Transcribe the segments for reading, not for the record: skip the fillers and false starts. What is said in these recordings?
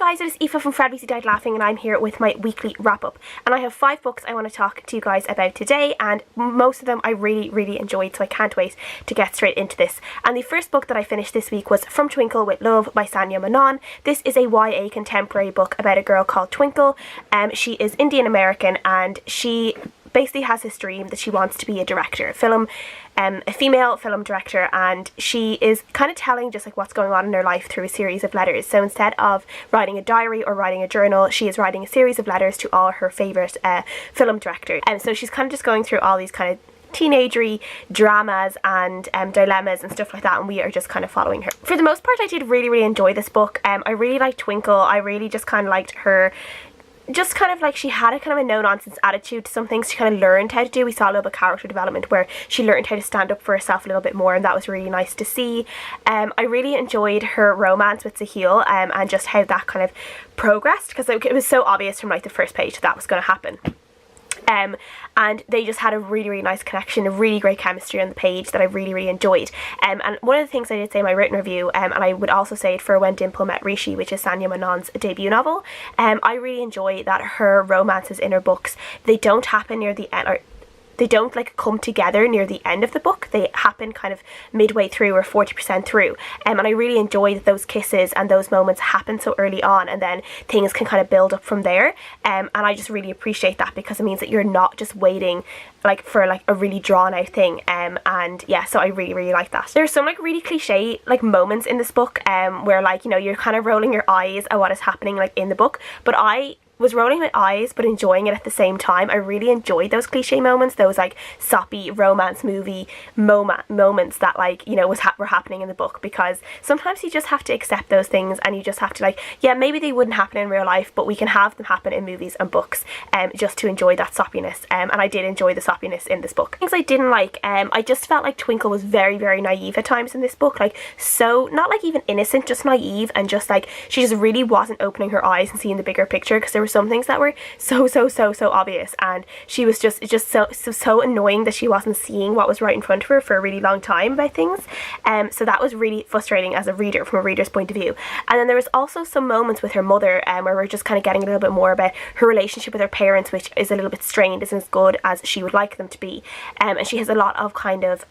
guys, it is Aoife from Fred Weasley Died Laughing, and I'm here with my weekly wrap up. And I have 5 books I want to talk to you guys about today, and most of them I really enjoyed, so I can't wait to get straight into this. And the first book that I finished this week was From Twinkle with Love by Sandhya Menon. This is a YA contemporary book about a girl called Twinkle. She is Indian American, and she basically has this dream that she wants to be a director, a female film director, and she is kind of telling just like what's going on in her life through a series of letters. So instead of writing a diary or writing a journal, she is writing a series of letters to all her favourite film directors. And so she's kind of just going through all these kind of teenagery dramas and dilemmas and stuff like that, and we are just kind of following her. For the most part, I did really enjoy this book. I really liked Twinkle. I really just kind of liked her. Just kind of like, she had a kind of a no-nonsense attitude to some things she kind of learned how to do. We saw a little bit of character development where she learned how to stand up for herself a little bit more, and that was really nice to see. I really enjoyed her romance with Sahil and just how that kind of progressed, because it was so obvious from like the first page that was going to happen. And they just had a really nice connection, a really great chemistry on the page that I really enjoyed. And one of the things I did say in my written review, and I would also say it for When Dimple Met Rishi, which is Sandhya Menon's debut novel, I really enjoy that her romances in her books, they don't happen near the end, or they don't like come together near the end of the book. They happen kind of midway through or 40% through, and I really enjoy that those kisses and those moments happen so early on, and then things can kind of build up from there. And I just really appreciate that, because it means that you're not just waiting like for like a really drawn out thing. And yeah, so I really like that. There's some like really cliche like moments in this book where like, you know, you're kind of rolling your eyes at what is happening like in the book, but I was rolling my eyes but enjoying it at the same time. I really enjoyed those cliche moments, those like soppy romance movie moments that like, you know, were happening in the book, because sometimes you just have to accept those things, and you just have to like, yeah, maybe they wouldn't happen in real life, but we can have them happen in movies and books just to enjoy that soppiness. And I did enjoy the soppiness in this book. Things I didn't like, I just felt like Twinkle was very naive at times in this book, like so not like even innocent, just naive, and just like she just really wasn't opening her eyes and seeing the bigger picture, because there were some things that were so obvious, and she was just so annoying that she wasn't seeing what was right in front of her for a really long time about things. So that was really frustrating as a reader, from a reader's point of view. And then there was also some moments with her mother where we're just kind of getting a little bit more about her relationship with her parents, which is a little bit strained, isn't as good as she would like them to be. And she has a lot of kind of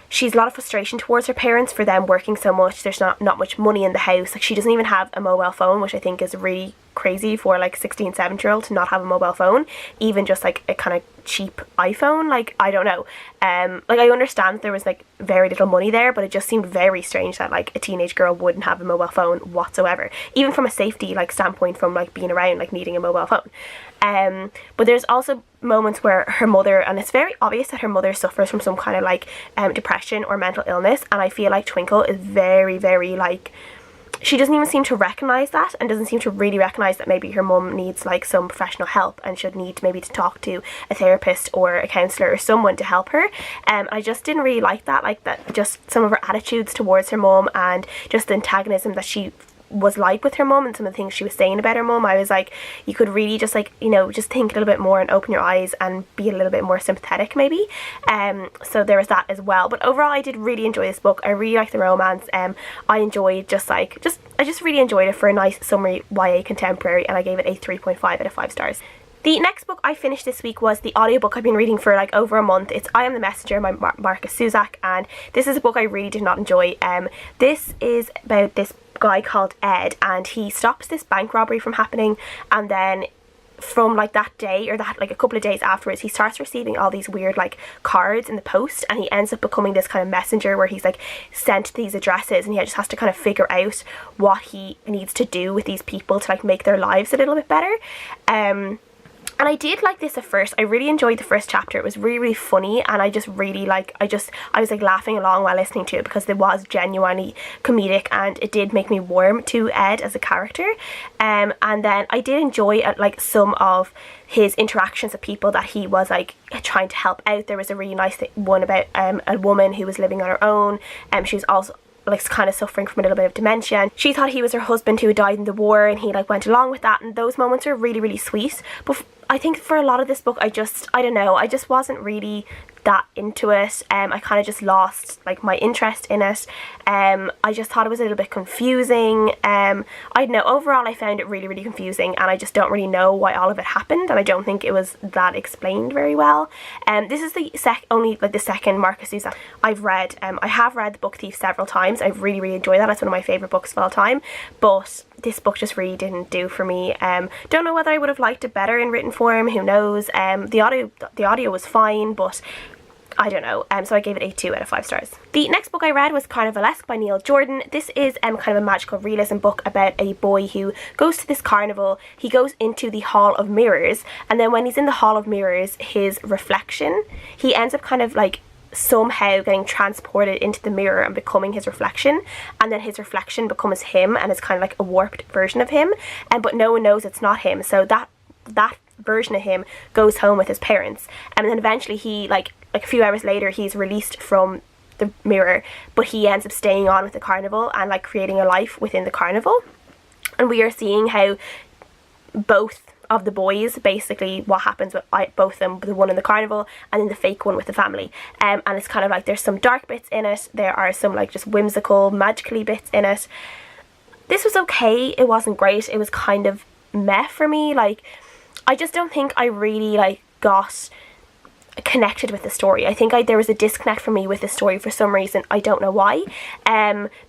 she's a lot of frustration towards her parents for them working so much. There's not much money in the house. Like, she doesn't even have a mobile phone, which I think is really crazy for like a 16, 17-year-old to not have a mobile phone, even just like a kind of cheap iPhone. Like, I don't know, like I understand there was like very little money there, but it just seemed very strange that like a teenage girl wouldn't have a mobile phone whatsoever, even from a safety like standpoint, from like being around like needing a mobile phone. But there's also moments where her mother, and it's very obvious that her mother suffers from some kind of like depression or mental illness, and I feel like Twinkle is very like, she doesn't even seem to recognise that, and doesn't seem to really recognise that maybe her mum needs like some professional help and should need maybe to talk to a therapist or a counsellor or someone to help her. I just didn't really like that, just some of her attitudes towards her mum, and just the antagonism that she was like with her mum, and some of the things she was saying about her mum. I was like, you could really just like, you know, just think a little bit more and open your eyes and be a little bit more sympathetic maybe. So there was that as well. But overall, I did really enjoy this book. I really liked the romance. I enjoyed I just really enjoyed it for a nice summery YA contemporary, and I gave it a 3.5 out of 5 stars. The next book I finished this week was the audiobook I've been reading for like over a month. It's I Am the Messenger by Markus Zusak, and this is a book I really did not enjoy. This is about this guy called Ed, and he stops this bank robbery from happening, and then from like that day, or that like a couple of days afterwards, he starts receiving all these weird like cards in the post, and he ends up becoming this kind of messenger where he's like sent these addresses, and he just has to kind of figure out what he needs to do with these people to like make their lives a little bit better. And I did like this at first. I really enjoyed the first chapter. It was really funny, and I just really like, I was like laughing along while listening to it, because it was genuinely comedic, and it did make me warm to Ed as a character. And then I did enjoy like some of his interactions with people that he was like trying to help out. There was a really nice one about a woman who was living on her own, and she was also like kind of suffering from a little bit of dementia. She thought he was her husband who had died in the war, and he like went along with that, and those moments are really sweet. But I think for a lot of this book, I don't know, I just wasn't really that into it. I kind of just lost like my interest in it. I just thought it was a little bit confusing. I don't know, overall I found it really, really confusing, and I just don't really know why all of it happened, and I don't think it was that explained very well. This is the only like the second Markus Zusak I've read. I have read The Book Thief several times. I really, really enjoy that. It's one of my favourite books of all time, but this book just really didn't do for me. Don't know whether I would have liked it better in written form, who knows. The audio was fine, but I don't know. So I gave it a 2 out of 5 stars. The next book I read was Carnivalesque by Neil Jordan. This is kind of a magical realism book about a boy who goes to this carnival. He goes into the Hall of Mirrors, and then when he's in the Hall of Mirrors, his reflection, he ends up kind of like somehow getting transported into the mirror and becoming his reflection, and then his reflection becomes him and is kind of like a warped version of him, but no one knows it's not him. So that version of him goes home with his parents, and then eventually he like a few hours later he's released from the mirror, but he ends up staying on with the carnival and like creating a life within the carnival. And we are seeing how both of the boys, basically what happens with both of them, the one in the carnival and then the fake one with the family, and it's kind of like there's some dark bits in it, there are some like just whimsical magically bits in it. This was okay, it wasn't great, it was kind of meh for me. Like I just don't think I really like got connected with the story. I think there was a disconnect for me with the story for some reason. I don't know why.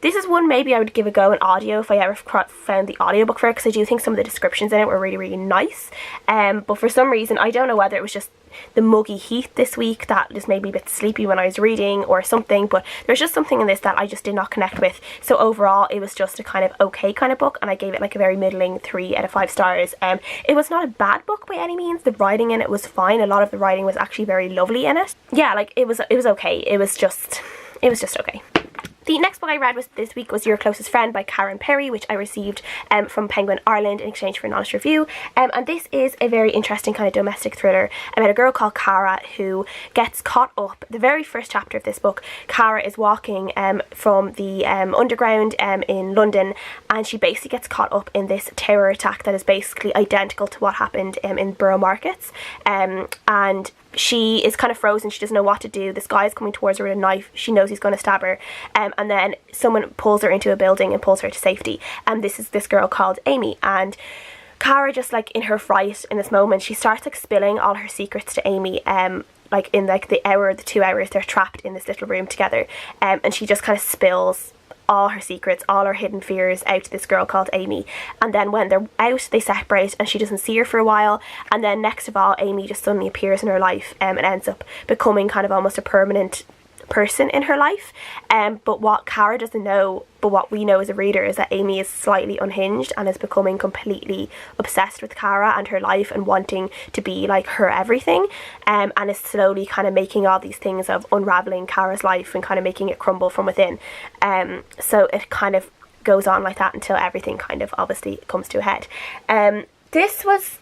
This is one maybe I would give a go in audio if I ever found the audiobook for it, because I do think some of the descriptions in it were really, really nice. But for some reason, I don't know whether it was just the muggy heat this week that just made me a bit sleepy when I was reading or something, but there's just something in this that I just did not connect with. So overall it was just a kind of okay kind of book, and I gave it like a very middling 3 out of 5 stars. It was not a bad book by any means. The writing in it was fine. A lot of the writing was actually very lovely in it. Yeah, like it was okay. It was just okay. The next book I read this week was Your Closest Friend by Karen Perry, which I received from Penguin Ireland in exchange for an honest review. And this is a very interesting kind of domestic thriller about a girl called Cara who gets caught up. The very first chapter of this book, Cara is walking from the underground in London, and she basically gets caught up in this terror attack that is basically identical to what happened in Borough Markets. And she is kind of frozen. She doesn't know what to do. This guy is coming towards her with a knife. She knows he's going to stab her, and then someone pulls her into a building and pulls her to safety, and this is this girl called Amy. And Cara, just like in her fright in this moment, she starts like spilling all her secrets to Amy, like in like the 2 hours they're trapped in this little room together, and she just kind of spills all her secrets, all her hidden fears out to this girl called Amy. And then when they're out, they separate and she doesn't see her for a while, and then next of all Amy just suddenly appears in her life, and ends up becoming kind of almost a permanent person in her life. But what Cara doesn't know, but what we know as a reader, is that Amy is slightly unhinged and is becoming completely obsessed with Cara and her life and wanting to be like her everything, and is slowly kind of making all these things of unraveling Cara's life and kind of making it crumble from within. So it kind of goes on like that until everything kind of obviously comes to a head. This was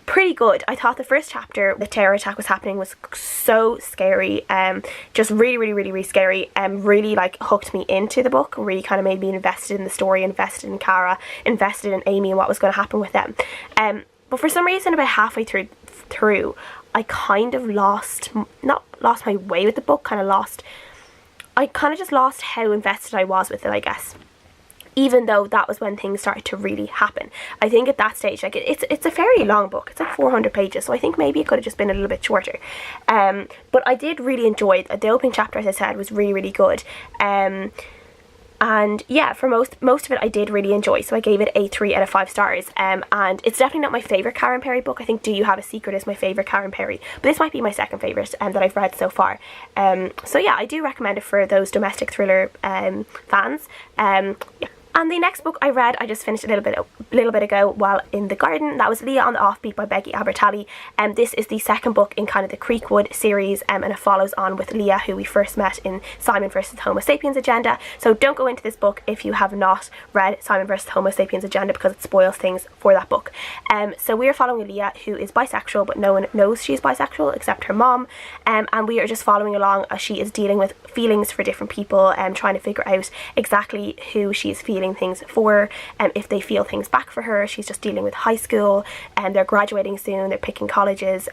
pretty good. I thought the first chapter, the terror attack was happening, was so scary, just really scary, really like hooked me into the book, really kind of made me invested in the story, invested in Cara, invested in Amy and what was going to happen with them. But for some reason about halfway through I kind of not lost my way with the book, I kind of just lost how invested I was with it, I guess. Even though that was when things started to really happen. I think at that stage, like it's a very long book. It's like 400 pages, so I think maybe it could have just been a little bit shorter. But I did really enjoy it. The opening chapter, as I said, was really good. And yeah, for most of it I did really enjoy, so I gave it a 3 out of 5 stars. And it's definitely not my favourite Karen Perry book. I think Do You Have a Secret is my favourite Karen Perry, but this might be my second favourite that I've read so far. So yeah, I do recommend it for those domestic thriller fans. Yeah. And the next book I read, I just finished a little bit ago while in the garden. That was Leah on the Offbeat by Becky Albertalli. And this is the second book in kind of the Creekwood series, and it follows on with Leah, who we first met in Simon vs. Homo Sapiens Agenda. So don't go into this book if you have not read Simon vs. Homo Sapiens Agenda, because it spoils things for that book. So we are following Leah, who is bisexual, but no one knows she's bisexual except her mom. And we are just following along as she is dealing with feelings for different people and trying to figure out exactly who she's feeling feeling things for her, if they feel things back for her. She's just dealing with high school, and they're graduating soon, they're picking colleges.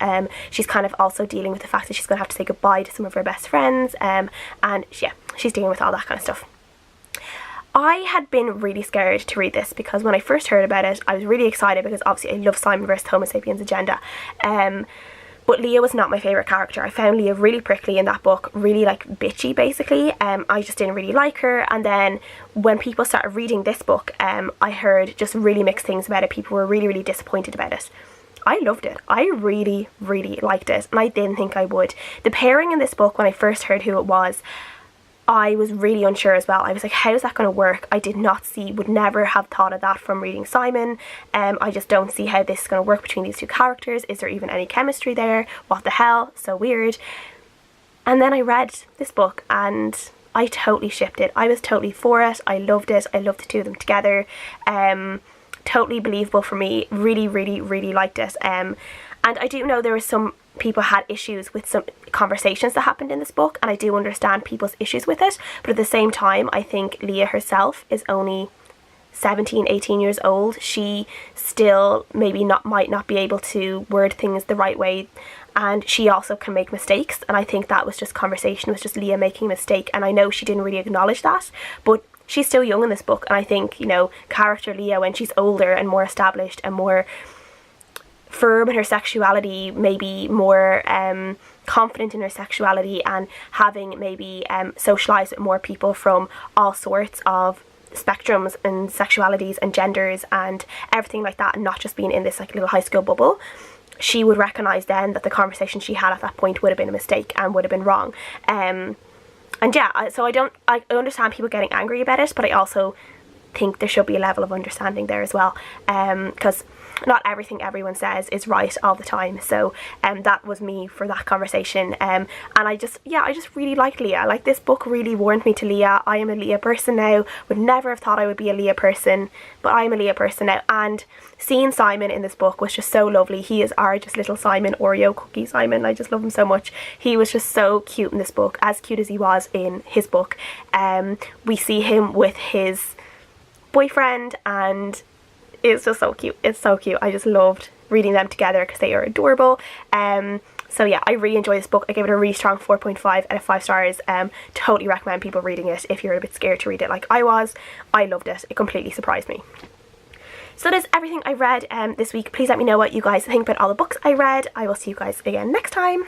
She's kind of also dealing with the fact that she's going to have to say goodbye to some of her best friends, and yeah, she's dealing with all that kind of stuff. I had been really scared to read this because when I first heard about it, I was really excited because obviously I love Simon vs. Homo Sapiens Agenda. But Leah was not my favourite character. I found Leah really prickly in that book, really like bitchy basically. I just didn't really like her. And then when people started reading this book, I heard just really mixed things about it. People were really, really disappointed about it. I loved it. I really, really liked it, and I didn't think I would. The pairing in this book, when I first heard who it was, I was really unsure as well. I was like, how is that going to work? I did not see, would never have thought of that from reading Simon. I just don't see how this is going to work between these two characters. Is there even any chemistry there? What the hell? So weird. And then I read this book and I totally shipped it. I was totally for it. I loved it. I loved the two of them together. Totally believable for me. Really, really, really liked it. And I do know there were some people had issues with some conversations that happened in this book, and I do understand people's issues with it, but at the same time I think Leah herself is only 17, 18 years old. She still maybe might not be able to word things the right way, and she also can make mistakes, and I think that was just conversation, was just Leah making a mistake, and I know she didn't really acknowledge that, but she's still young in this book, and I think, you know, character Leah, when she's older and more established and more firm in her sexuality, maybe more confident in her sexuality, and having maybe socialised with more people from all sorts of spectrums and sexualities and genders and everything like that, and not just being in this like little high school bubble, she would recognise then that the conversation she had at that point would have been a mistake and would have been wrong. And yeah, so I understand people getting angry about it, but I also think there should be a level of understanding there as well, because not everything everyone says is right all the time. So that was me for that conversation, and I just really liked Leah. Like, this book really warmed me to Leah. I am a Leah person now. Would never have thought I would be a Leah person, but I am a Leah person now. And seeing Simon in this book was just so lovely. He is our just little Simon, Oreo cookie Simon. I just love him so much. He was just so cute in this book, as cute as he was in his book. We see him with his boyfriend, and it's just so cute. It's so cute. I just loved reading them together because they are adorable. So yeah, I really enjoyed this book. I gave it a really strong 4.5 out of 5 stars. Totally recommend people reading it if you're a bit scared to read it like I was. I loved it. It completely surprised me. So that's everything I read this week. Please let me know what you guys think about all the books I read. I will see you guys again next time.